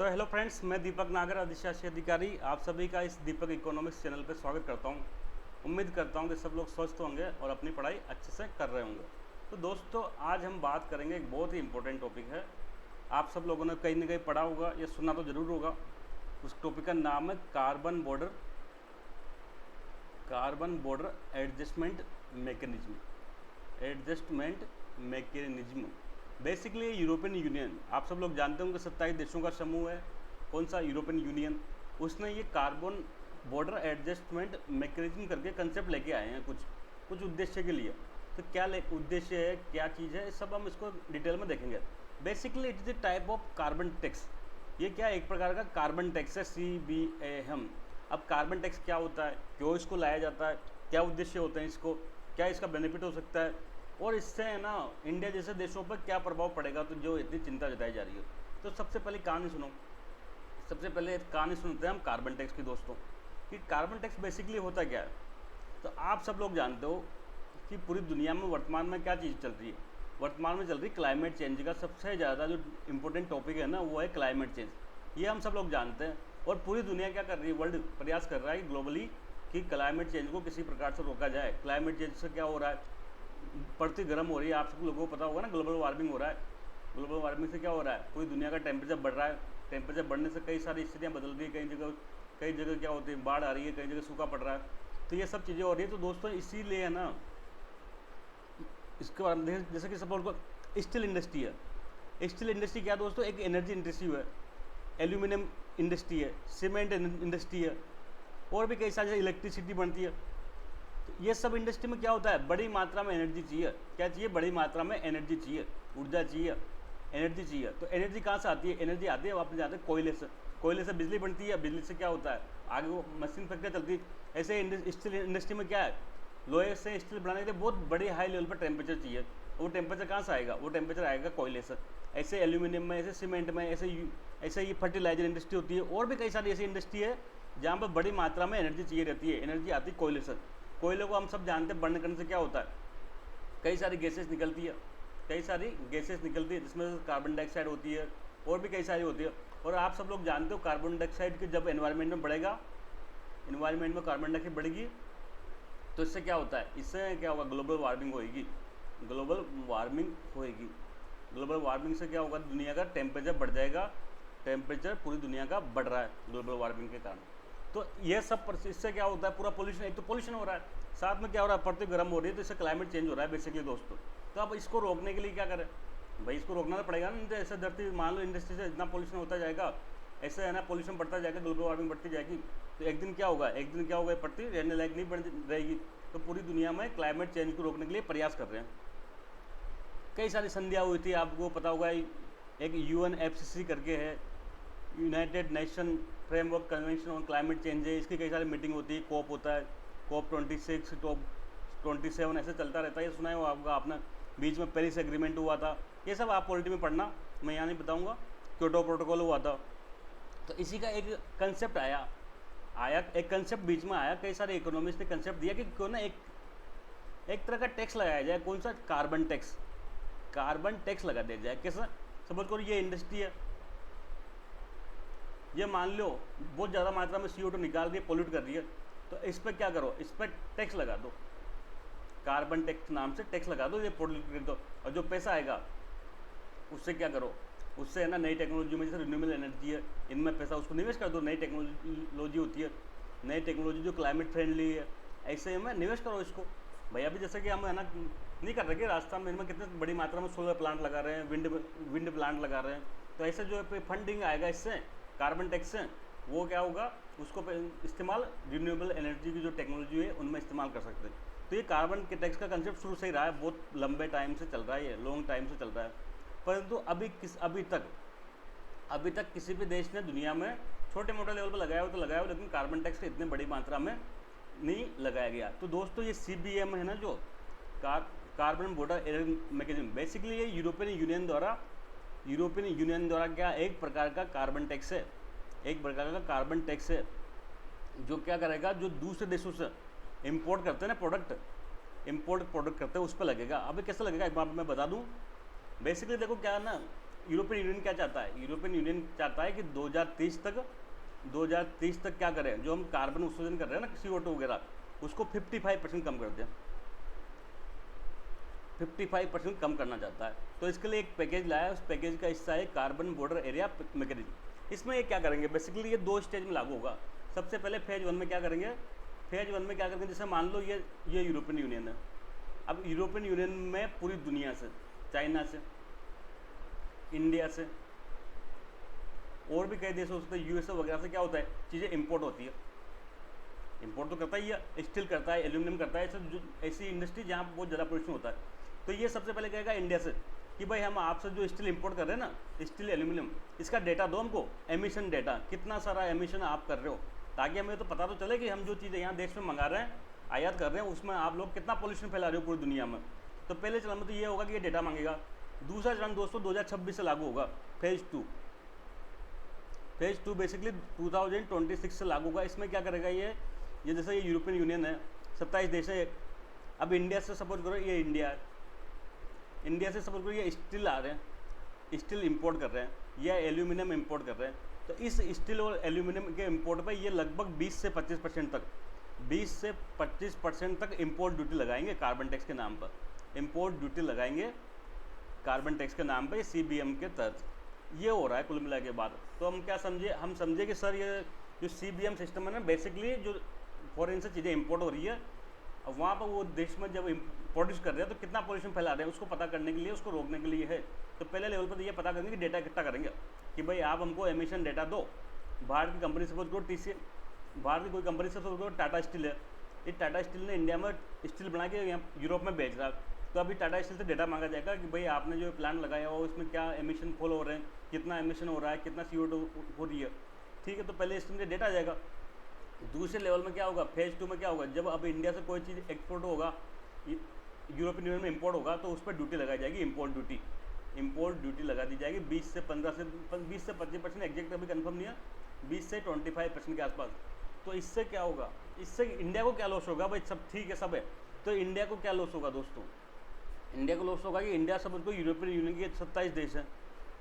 तो hello friends, मैं दीपक नागर, अधिशासी अधिकारी, आप सभी का इस दीपक इकोनॉमिक्स चैनल पर स्वागत करता हूं। उम्मीद करता हूं कि सब लोग स्वस्थ होंगे और अपनी पढ़ाई अच्छे से कर रहे होंगे। तो दोस्तों, आज हम बात करेंगे, एक बहुत ही इंपॉर्टेंट टॉपिक है। आप सब लोगों ने कहीं ना कहीं पढ़ा होगा या सुना तो ज़रूर होगा। उस टॉपिक का नाम है carbon border adjustment mechanism. Basically European union, आप सब लोग जानते होंगे 27 देशों का समूह है। कौन सा? European union. उसने ये कार्बन बॉर्डर एडजस्टमेंट मैकेनिज्म करके कंसेप्ट लेके आए हैं कुछ उद्देश्य के लिए। तो क्या उद्देश्य है, क्या चीज़ है, सब हम इसको डिटेल में देखेंगे। Basically it is a type of carbon tax. ये क्या, एक प्रकार का कार्बन टैक्स है, CBAM। अब कार्बन टैक्स क्या होता है, क्यों इसको लाया जाता है, क्या उद्देश्य होते हैं इसको, क्या इसका बेनिफिट हो सकता है, और इससे है ना इंडिया जैसे देशों पर क्या प्रभाव पड़ेगा, तो जो इतनी चिंता जताई जा रही है। तो सबसे पहले कहानी सुनते हैं हम कार्बन टैक्स की दोस्तों, कि कार्बन टैक्स बेसिकली होता क्या है। तो आप सब लोग जानते हो कि पूरी दुनिया में वर्तमान में क्या चीज़ चल रही है। वर्तमान में चल रही क्लाइमेट चेंज का सबसे ज़्यादा जो इम्पोर्टेंट टॉपिक है ना, वो है क्लाइमेट चेंज। ये हम सब लोग जानते हैं, और पूरी दुनिया क्या कर रही है, वर्ल्ड प्रयास कर रहा है ग्लोबली कि क्लाइमेट चेंज को किसी प्रकार से रोका जाए। क्लाइमेट चेंज से क्या हो रहा है, पड़ती गर्म हो रही है। आप सब लोगों को पता होगा ना, ग्लोबल वार्मिंग हो रहा है। ग्लोबल वार्मिंग से क्या हो रहा है, पूरी दुनिया का टेम्परेचर बढ़ रहा है। टेम्परेचर बढ़ने से कई सारी स्थितियाँ बदल रही है। कई जगह क्या होती है, बाढ़ आ रही है, कई जगह सूखा पड़ रहा है। तो ये सब चीज़ें हो रही है। तो दोस्तों इसीलिए है ना, इसके बारे में जैसे कि सपोज को स्टील इंडस्ट्री है। स्टील इंडस्ट्री क्या दोस्तों, एक एनर्जी इंडस्ट्री है। एल्यूमिनियम इंडस्ट्री है, सीमेंट इंडस्ट्री है, और भी कई सारी इलेक्ट्रिसिटी बनती है। तो ये सब इंडस्ट्री में क्या होता है, बड़ी मात्रा में एनर्जी चाहिए। क्या चाहिए? बड़ी मात्रा में एनर्जी चाहिए, ऊर्जा चाहिए, एनर्जी चाहिए। तो एनर्जी कहाँ से आती है? एनर्जी आती है वापस जाते हैं कोयले से। कोयले से बिजली बनती है। बिजली से क्या होता है, आगे वो मशीन फैक्ट्री चलती है। ऐसे स्टील इंडस्ट्री में क्या है, लोहे से स्टील बनाने के लिए बहुत बड़ी हाई लेवल पर टेम्परेचर चाहिए। वो टेम्परेचर कहाँ से आएगा? वो टेम्परेचर आएगा कोयले से। ऐसे एल्यूमिनियम में, ऐसे सीमेंट में, ऐसे ये फर्टिलाइजर इंडस्ट्री होती है, और भी कई सारी ऐसी इंडस्ट्री है जहाँ पर बड़ी मात्रा में एनर्जी चाहिए रहती है। एनर्जी आती है कोयले से। कोयले को हम सब जानते हैं, बर्न करने से क्या होता है, कई सारी गैसेस निकलती है। जिसमें कार्बन डाइऑक्साइड होती है, और भी कई सारी होती है। और आप सब लोग जानते हो कार्बन डाइऑक्साइड की जब एनवायरनमेंट में बढ़ेगा, एनवायरनमेंट में कार्बन डाइऑक्साइड बढ़ेगी, तो इससे क्या होता है, इससे क्या होगा, ग्लोबल वार्मिंग होगी। ग्लोबल वार्मिंग से क्या होगा, दुनिया का टेम्परेचर बढ़ जाएगा। टेम्परेचर पूरी दुनिया का बढ़ रहा है ग्लोबल वार्मिंग के कारण। तो ये सब इससे क्या होता है, पूरा पोल्यूशन, एक तो पोल्यूशन हो रहा है, साथ में क्या हो रहा है, पड़ती गर्म हो रही है। तो इससे क्लाइमेट चेंज हो रहा है बेसिकली दोस्तों। तो अब इसको रोकने के लिए क्या करें भाई, इसको रोकना तो पड़ेगा ना। ऐसे धरती, मान लो इंडस्ट्री से इतना पोल्यूशन होता जाएगा, ऐसे है ना, पोल्यूशन बढ़ता जाएगा, ग्लोबल वार्मिंग बढ़ती जाएगी, तो एक दिन क्या होगा, पड़ती रहने लायक नहीं बन रहेगी। तो पूरी दुनिया में क्लाइमेट चेंज को रोकने के लिए प्रयास कर रहे हैं। कई सारी संधियाँ हुई थी, आपको पता होगा। एक UNFCCC करके है, United nation framework convention on climate change है। इसकी कई सारी मीटिंग होती है, COP होता है, COP 26, COP 27, ऐसे चलता रहता है। ये सुना है होगा आपने। बीच में पेरिस एग्रीमेंट हुआ था। ये सब आप पॉलिटी में पढ़ना, मैं यहाँ नहीं बताऊँगा। क्योटो प्रोटोकॉल हुआ था। तो इसी का एक कंसेप्ट एक कंसेप्ट बीच में आया। कई सारे इकोनॉमिस्ट ने कंसेप्ट दिया कि क्यों ना एक तरह का टैक्स लगाया जाए। कौन सा? कार्बन टैक्स लगा दिया जाए। कैसा? सपोज करो ये इंडस्ट्री है, ये मान लो बहुत ज़्यादा मात्रा में CO2 निकाल रही है, पोल्यूट कर रही है। तो इस पर क्या करो, इस पर टैक्स लगा दो, कार्बन टैक्स नाम से टैक्स लगा दो, ये पोल्यूट कर दो। और जो पैसा आएगा उससे क्या करो, उससे है ना नई टेक्नोलॉजी में, जैसे रिन्यूएबल एनर्जी है, इनमें पैसा उसको निवेश कर दो। नई टेक्नोलॉजी होती है, नई टेक्नोलॉजी जो क्लाइमेट फ्रेंडली है, ऐसे में निवेश करो इसको। भैया अभी जैसे कि हम है ना नहीं कर रहे कि राजस्थान में कितने बड़ी मात्रा में सोलर प्लांट लगा रहे हैं, विंड प्लांट लगा रहे हैं। तो ऐसे जो फंडिंग आएगा इससे, कार्बन टैक्स से, वो क्या होगा, उसको इस्तेमाल रिन्यूएबल एनर्जी की जो टेक्नोलॉजी है उनमें इस्तेमाल कर सकते हैं। तो ये कार्बन के टैक्स का कंसेप्ट शुरू से ही रहा है, बहुत लंबे टाइम से चल रहा है, ये लॉन्ग टाइम से चल रहा है। परंतु अभी तक किसी भी देश ने दुनिया में छोटे मोटे लेवल पर लगाया हो तो लगाया हो, लेकिन कार्बन टैक्स इतने बड़ी मात्रा में नहीं लगाया गया। तो दोस्तों ये CBAM है ना, जो कार्बन बॉर्डर मैकेनिज्म, बेसिकली ये यूरोपियन यूनियन द्वारा क्या एक प्रकार का कार्बन टैक्स है, जो क्या करेगा, जो दूसरे देशों से इंपोर्ट करते हैं ना प्रोडक्ट करते हैं, उस पर लगेगा। अभी कैसे लगेगा एक बार मैं बता दूं। बेसिकली देखो क्या है ना, यूरोपियन यूनियन क्या चाहता है? यूरोपियन यूनियन चाहता है कि 2030 तक क्या करें, जो हम कार्बन उत्सर्जन कर रहे हैं ना CO2 वगैरह, उसको 55% कम कर दें। 55% कम करना चाहता है। तो इसके लिए एक पैकेज लाया है, उस पैकेज का हिस्सा है कार्बन बॉर्डर एरिया मैकेनिज्म। इसमें ये क्या करेंगे, बेसिकली ये 2 स्टेज में लागू होगा। सबसे पहले फेज 1 में क्या करेंगे, फेज 1 में क्या करेंगे, जैसे मान लो ये यूरोपियन यूनियन है। अब यूरोपियन यूनियन में पूरी दुनिया से, चाइना से, इंडिया से, और भी कई देशों से, USA वगैरह से क्या होता है, चीज़ें इंपोर्ट होती है। इंपोर्ट तो करता ही है, स्टील करता है, एल्यूमिनियम करता है, ऐसी इंडस्ट्री जहाँ बहुत ज़्यादा प्रोडक्शन होता है। तो ये सबसे पहले कहेगा इंडिया से कि भाई हम आपसे जो स्टील इंपोर्ट कर रहे हैं ना, स्टील एल्यूमिनियम, इसका डेटा दो हमको, एमिशन डेटा, कितना सारा एमिशन आप कर रहे हो, ताकि हमें तो पता तो चले कि हम जो चीज़ें यहाँ देश में मंगा रहे हैं, आयात कर रहे हैं, उसमें आप लोग कितना पोल्यूशन फैला रहे हो पूरी दुनिया में। तो पहले चरण में तो ये होगा कि ये डेटा मांगेगा। दूसरा चरण दोस्तों 2026 से लागू होगा, फेज 2। फेज 2 बेसिकली 2026 से लागू होगा। इसमें क्या करेगा ये जैसे ये यूरोपियन यूनियन है, 27 देश है। अब इंडिया से सपोज करो, ये इंडिया है, इंडिया से सपोज करो ये स्टील आ रहे हैं, स्टील इंपोर्ट कर रहे हैं, या एल्यूमिनियम इंपोर्ट कर रहे हैं। तो इस स्टील और एल्यूमिनियम के इंपोर्ट पर ये लगभग 20 से 25% तक 20% तक इंपोर्ट ड्यूटी लगाएंगे कार्बन टैक्स के नाम पर। इंपोर्ट ड्यूटी लगाएंगे कार्बन टैक्स के नाम पर, CBM के तहत ये हो रहा है कुल मिला के बाद। तो हम क्या समझे, हम समझे कि सर ये जो CBM सिस्टम है ना, बेसिकली जो फॉरेन से चीज़ें इंपोर्ट हो रही है, अब वहाँ पर वो देश में जब प्रोड्यूस कर रहे हैं तो कितना पोल्यूशन फैला रहे हैं, उसको पता करने के लिए, उसको रोकने के लिए है। तो पहले लेवल पर तो ये पता करेंगे कि डेटा इकट्ठा करेंगे कि भाई आप हमको एमिशन डेटा दो। बाहर की कंपनी सपोज करो बाहर की कोई कंपनी से सपोज करो टाटा स्टील है, ये टाटा स्टील ने इंडिया में स्टील बना के यहाँ यूरोप में बेच रहा है। तो अभी टाटा स्टील से डेटा मांगा जाएगा कि भाई आपने जो प्लांट लगाया हो उसमें क्या एमिशन फॉल हो रहे हैं, कितना एमिशन हो रहा है, कितना CO2 हो रही है, ठीक है। तो पहले इसमें डेटा आ जाएगा। दूसरे लेवल में क्या होगा, फेज 2 में क्या होगा, जब अब इंडिया से कोई चीज़ एक्सपोर्ट होगा, यूरोपियन यूनियन में इंपोर्ट होगा, तो उस पर ड्यूटी लगाई जाएगी, इंपोर्ट ड्यूटी लगा दी जाएगी 20 से 25%, एग्जैक्ट अभी कंफर्म नहीं है, 20 से 25% के आसपास। तो इससे क्या होगा, इससे इंडिया को क्या लॉस होगा, भाई सब ठीक है सब है, तो इंडिया को क्या लॉस होगा दोस्तों, इंडिया को लॉस होगा कि इंडिया सब उनको यूरोपियन यूनियन के 27 देश हैं।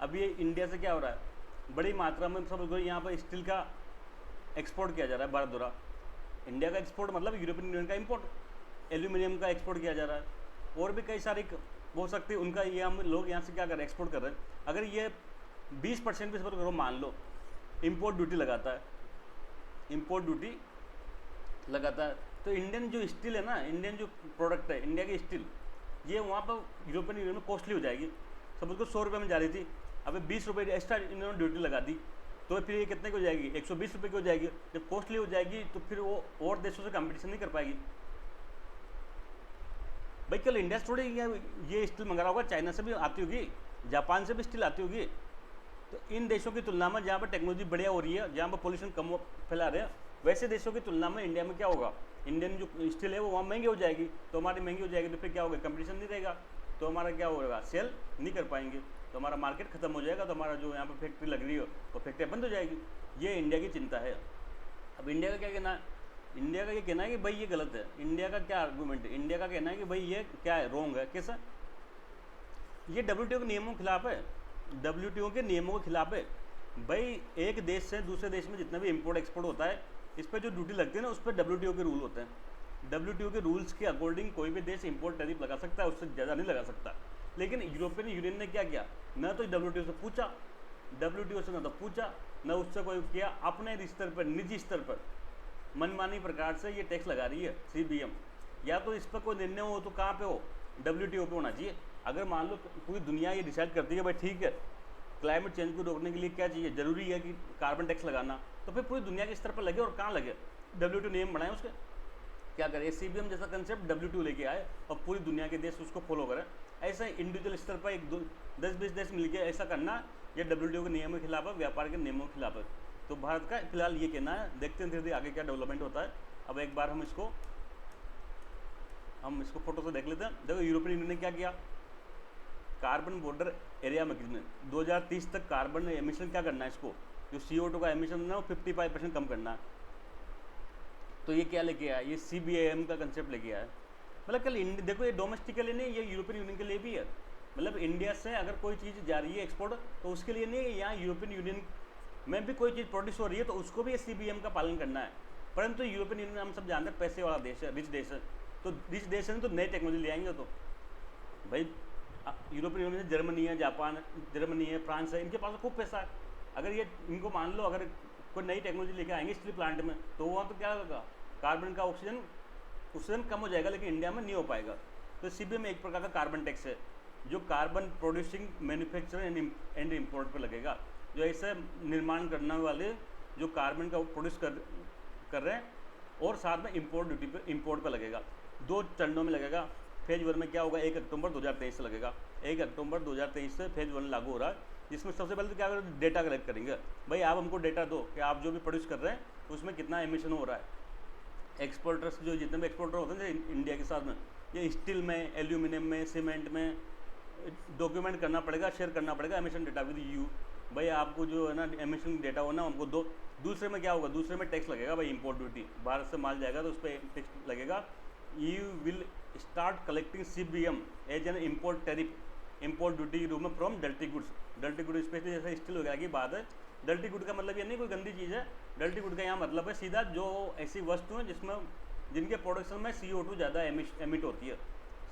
अब ये इंडिया से क्या हो रहा है, बड़ी मात्रा में सब उनको यहाँ पर स्टील का एक्सपोर्ट किया जा रहा है भारत द्वारा। इंडिया का एक्सपोर्ट मतलब यूरोपियन यूनियन का इंपोर्ट, एल्यूमिनियम का एक्सपोर्ट किया जा रहा है, और भी कई सारी हो सकती है उनका, ये हम लोग यहाँ से क्या कर रहे हैं, एक्सपोर्ट कर रहे हैं। अगर ये 20% भी सपोज करो, मान लो इंपोर्ट ड्यूटी लगाता है, इंपोर्ट ड्यूटी लगाता है, तो इंडियन जो स्टील है ना, इंडियन जो प्रोडक्ट है इंडिया की स्टील, ये वहाँ पर यूरोपियन यूनियन में कॉस्टली हो जाएगी। सपोज को 100 रुपये में जा रही थी, अभी 20 रुपये एक्स्ट्रा इन्होंने ड्यूटी लगा दी, तो फिर ये कितने की हो जाएगी, 120 रुपये की हो जाएगी। जब कॉस्टली हो जाएगी तो फिर वो और देशों से कंपटीशन नहीं कर पाएगी। भाई कल इंडिया से थोड़ी ये स्टील मंगा रहा होगा, चाइना से भी आती होगी, जापान से भी स्टील आती होगी। तो इन देशों की तुलना में जहाँ पर टेक्नोलॉजी बढ़िया हो रही है, जहाँ पर पोल्यूशन कम फैला रहे हैं, वैसे देशों की तुलना में इंडिया में क्या होगा, इंडियन जो स्टील है वो वहाँ महंगी हो जाएगी। तो हमारी महंगी हो जाएगी तो फिर क्या होगा, कंपटीशन नहीं रहेगा, तो हमारा क्या होगा, सेल नहीं कर पाएंगे, तो हमारा मार्केट खत्म हो जाएगा, तो हमारा जो यहाँ पर फैक्ट्री लग रही है वो फैक्ट्री बंद हो जाएगी। ये इंडिया की चिंता है। अब इंडिया का क्या कहना है, इंडिया का ये कहना है कि भाई ये गलत है। इंडिया का क्या आर्गूमेंट है, इंडिया का कहना है कि भाई ये क्या है, रॉन्ग है। कैसा, ये WTO के नियमों के खिलाफ है, WTO के नियमों के खिलाफ है। भाई एक देश से दूसरे देश में जितना भी इंपोर्ट एक्सपोर्ट होता है, इस पर जो ड्यूटी लगती है ना, उस पर WTO के रूल होते हैं। WTO के रूल्स के अकॉर्डिंग कोई भी देश इंपोर्ट टैरिफ लगा सकता है, उससे ज़्यादा नहीं लगा सकता। लेकिन यूरोपियन यूनियन ने क्या किया, न तो WTO से पूछा, WTO से न तो पूछा, न उससे कोई किया, अपने स्तर पर, निजी स्तर पर मनमानी प्रकार से ये टैक्स लगा रही है CBM। या तो इस पर कोई निर्णय हो तो कहाँ पे हो, WTO पे होना चाहिए। अगर मान लो पूरी दुनिया ये डिसाइड करती है भाई ठीक है, क्लाइमेट चेंज को रोकने के लिए क्या चाहिए, जरूरी है कि कार्बन टैक्स लगाना, तो फिर पूरी दुनिया के स्तर पर लगे। और कहाँ लगे, WTO नियम बनाए उसके, क्या करे, CBM जैसा कंसेप्ट WTO लेके आए और पूरी दुनिया के देश उसको फॉलो करें। ऐसा इंडिविजुअल स्तर पर 10-20 देश मिलकर ऐसा करना, ये WTO के नियमों के खिलाफ है, व्यापार के नियमों के खिलाफ है। तो भारत का फिलहाल ये कहना है, देखते हैं धीरे धीरे आगे क्या डेवलपमेंट होता है। अब एक बार हम इसको फोटो से देख लेते हैं। देखो यूरोपियन यूनियन ने क्या किया, कार्बन बॉर्डर एरिया मैकेनिज्म 2030 तक कार्बन एमिशन क्या करना है, इसको जो CO2 का एमिशन है वो 55% कम करना है। तो ये क्या लेके आया, ये CBAM का कंसेप्ट लेके आया है। मतलब कल देखो ये डोमेस्टिक के लिए नहीं, ये यूरोपियन यूनियन के लिए भी है। मतलब इंडिया से अगर कोई चीज़ जा रही है एक्सपोर्ट, तो उसके लिए नहीं, यहाँ यूरोपियन यूनियन में भी कोई चीज़ प्रोड्यूस हो रही है तो उसको भी CBM का पालन करना है। परंतु यूरोपियन यूनियन हम सब जानते हैं पैसे वाला देश है, रिच देश है, तो रिच देश है तो नई टेक्नोलॉजी ले आएंगे। तो भाई यूरोपियन यूनियन से जर्मनी है, जापान, जर्मनी है, फ्रांस है, इनके पास तो खूब पैसा है। अगर ये इनको मान लो अगर कोई नई टेक्नोलॉजी लेके आएंगे स्टील प्लांट में, तो वहाँ तो क्या होगा, कार्बन का ऑक्सीजन कम हो जाएगा, लेकिन इंडिया में नहीं हो पाएगा। तो CBM एक प्रकार का कार्बन टैक्स है जो carbon producing manufacture and import पर लगेगा। जो ऐसे निर्माण करने वाले जो कार्बन का प्रोड्यूस कर रहे हैं, और साथ में इम्पोर्ट पर लगेगा। 2 चरणों में लगेगा। फेज 1 में क्या होगा, 1 अक्टूबर 2023 से लगेगा। 1 अक्टूबर 2023 से फेज 1 लागू हो रहा है, जिसमें सबसे पहले तो क्या करें, डेटा कलेक्ट करेंगे। भाई आप हमको डेटा दो कि आप जो भी प्रोड्यूस कर रहे हैं उसमें कितना एमिशन हो रहा है। एक्सपोर्टर्स जो जितने भी एक्सपोर्टर होते हैं इंडिया के साथ में, ये स्टील में, एल्यूमिनियम में, सीमेंट में डॉक्यूमेंट करना पड़ेगा, शेयर करना पड़ेगा एमिशन डेटा विद यू। भाई आपको जो है ना एमिशन डेटा हो ना हमको दो। दूसरे में क्या होगा, दूसरे में टैक्स लगेगा भाई, इंपोर्ट ड्यूटी। भारत से माल जाएगा तो उस पर टैक्स लगेगा। You will start collecting CBM as an import tariff, import duty room में from dirty goods. Dirty good specially जैसे स्टील वगैरह की बात है। डर्टी गुड का मतलब ये नहीं कोई गंदी चीज़ है। डर्टी गुड का यहाँ मतलब है सीधा जो ऐसी वस्तु है जिनके प्रोडक्शन में CO2 ज़्यादा एमिट होती है,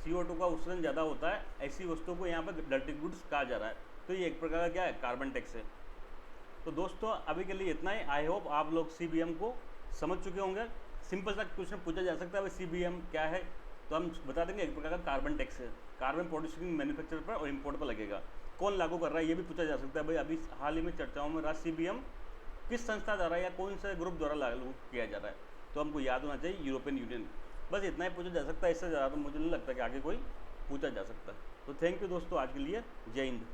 CO2 का उत्सर्जन ज़्यादा होता है, ऐसी वस्तुओं को यहाँ पर डर्टी गुड्स कहा जा रहा है। तो ये एक प्रकार का क्या है, कार्बन टैक्स है। तो दोस्तों अभी के लिए इतना ही। आई होप आप लोग CBM को समझ चुके होंगे। सिंपल सा क्वेश्चन पूछा जा सकता है, भाई CBM क्या है, तो हम बता देंगे एक प्रकार का कार्बन टैक्स है। कार्बन प्रोड्यूसिंग मैन्युफैक्चर पर और इम्पोर्ट पर लगेगा। कौन लागू कर रहा है ये भी पूछा जा सकता है। भाई अभी हाल ही में चर्चाओं में रहा CBM किस संस्था द्वारा या कौन से ग्रुप द्वारा लागू किया जा रहा है, तो हमको याद होना चाहिए यूरोपियन यूनियन। बस इतना ही पूछा जा सकता है, इससे ज़्यादा तो मुझे नहीं लगता कि आगे कोई पूछा जा सकता है। तो थैंक यू दोस्तों, आज के लिए जय हिंद।